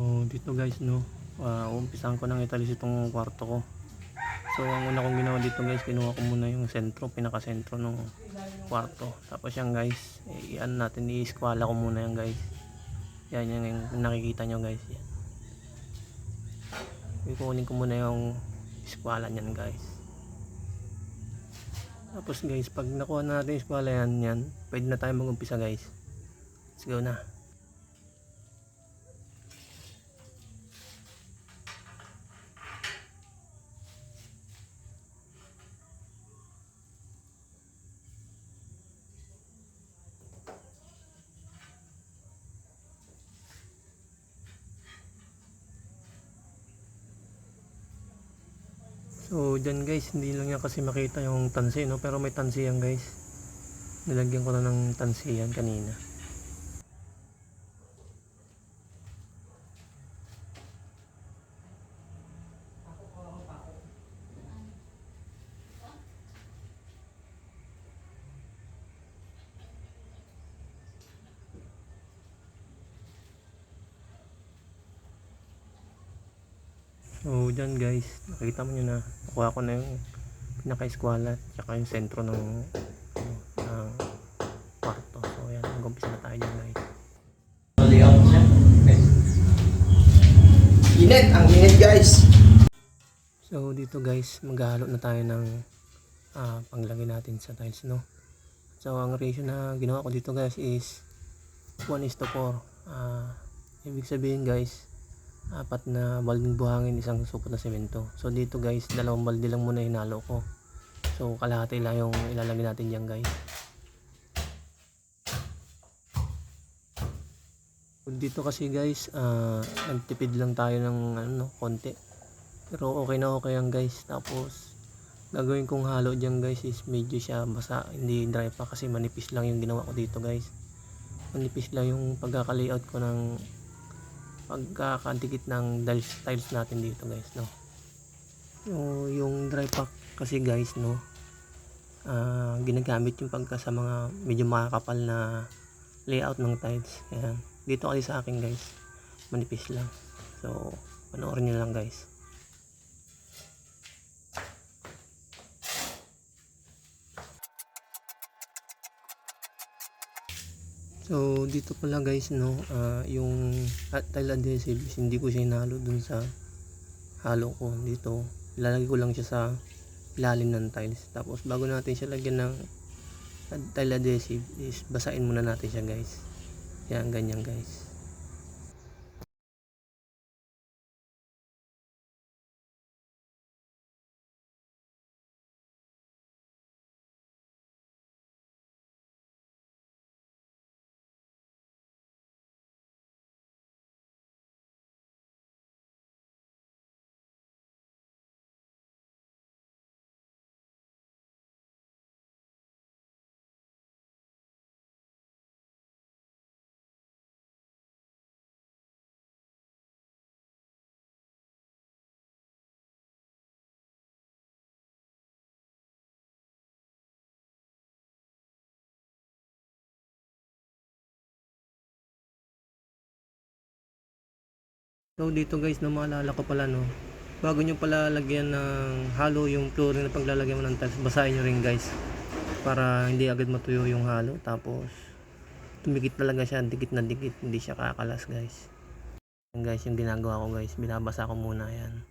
Dito guys, no, umpisahan ko nang italis itong kwarto ko. So ang una kong ginawa dito guys, kinuha ko muna yung sentro, pinaka-sentro ng kwarto. Tapos yan guys, iyan natin, i-squala ko muna yan guys. Yan yung nakikita nyo guys, yan. Ikukunin ko muna yung squala nyan guys. Tapos guys, pag nakuha na natin yung squala yan, pwede na tayo mag-umpisa guys. Let's go na. So dyan guys, hindi lang yan kasi makita yung tansi, no? Pero may tansi yan guys. Nilagyan ko na ng tansi yan kanina. So dyan guys, nakita mo nyo na nakuha ko na yung pinaka-squalat tsaka yung sentro ng kwarto. So yan, mag-umpisa na tayo dyan guys. Init, ang init guys. So dito guys, maghahalo na tayo ng panglagay natin sa tiles, no. So ang ratio na ginawa ko dito guys is 1:4. Ibig sabihin guys, 4 na balding buhangin, isang supot na semento. So dito guys, 2 balde lang muna hinalo ko. So kalahati lang yung ilalagay natin dyan guys. Dito kasi guys, nagtipid lang tayo ng konti. Pero okay na okay yan guys. Tapos gagawin kong halo dyan guys is medyo siya basa, hindi dry pa kasi manipis lang yung ginawa ko dito guys. Manipis lang yung pagkaka-layout ko ng pagkakadikit ng tiles natin dito guys, no. Yung dry pack kasi guys, no, ginagamit yung pagka sa mga medyo makakapal na layout ng tiles. Ayan. Dito kasi sa akin guys, manipis lang. So panoorin nyo lang guys. So dito pala guys, no, yung tile adhesive hindi ko siya hinalo dun sa halo ko dito. Ilalagay ko lang siya sa ilalim ng tiles. Tapos bago natin siya lagyan ng tile adhesive is basain muna natin siya guys. Yan, ganyan guys. So dito guys, no, maalala ko pala, no, bago nyo pala lagyan ng halo yung flooring na paglalagyan mo ng tiles, basahin nyo rin guys para hindi agad matuyo yung halo. Tapos tumikit talaga siya, dikit na dikit, hindi siya kakalas guys. Yan guys yung ginagawa ko guys, binabasa ko muna yan.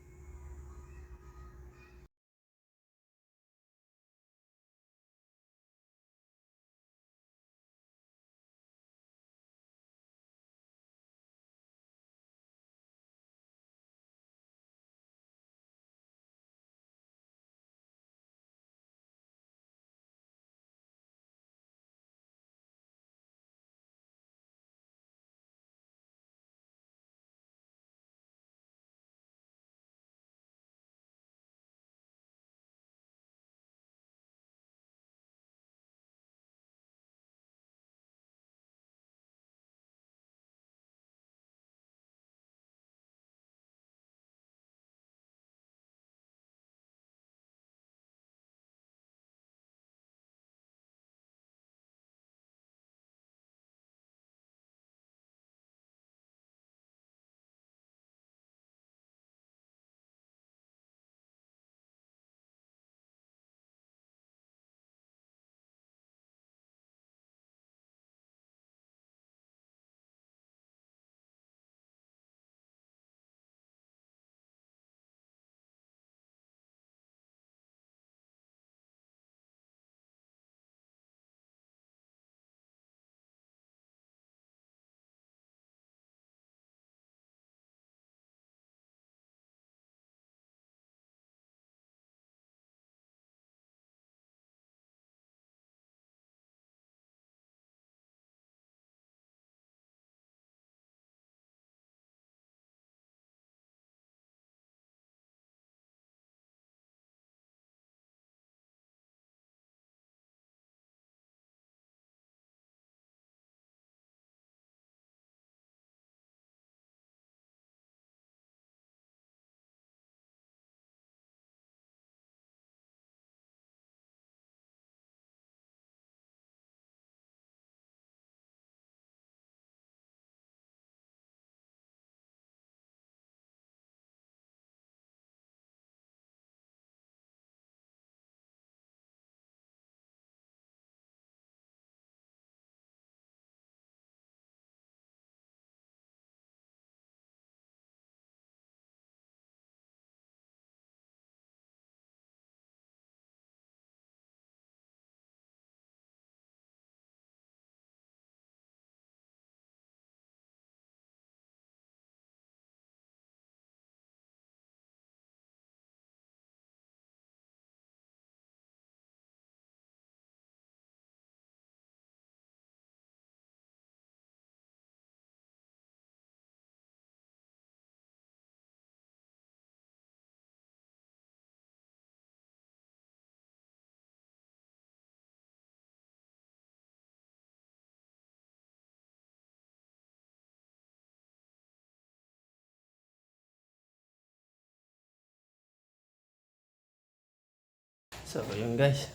So yun guys,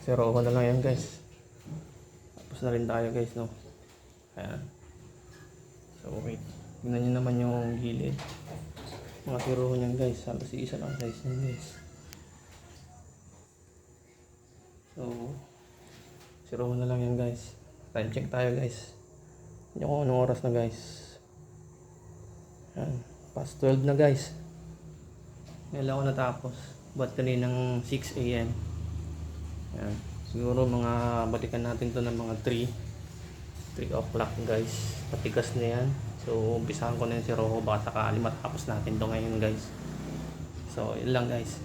zero ko na lang yan guys. Tapos na rin tayo guys, no. Ayan. So wait, tignan nyo naman yung gilid. Mga zero niyan guys, halos isa lang size niyan guys. So zero na lang yan guys. Time check tayo guys. Hindi ko anong oras na guys. Ayan, past 12 na guys. Ngayon ako natapos. Ba't kaninang 6 AM. Ayan. Siguro mga balikan natin to ng mga 3 o'clock guys. Patigas na yan. So umpisahan ko na yung si Rojo. Baka sakali matapos natin to ngayon guys. So yun lang guys.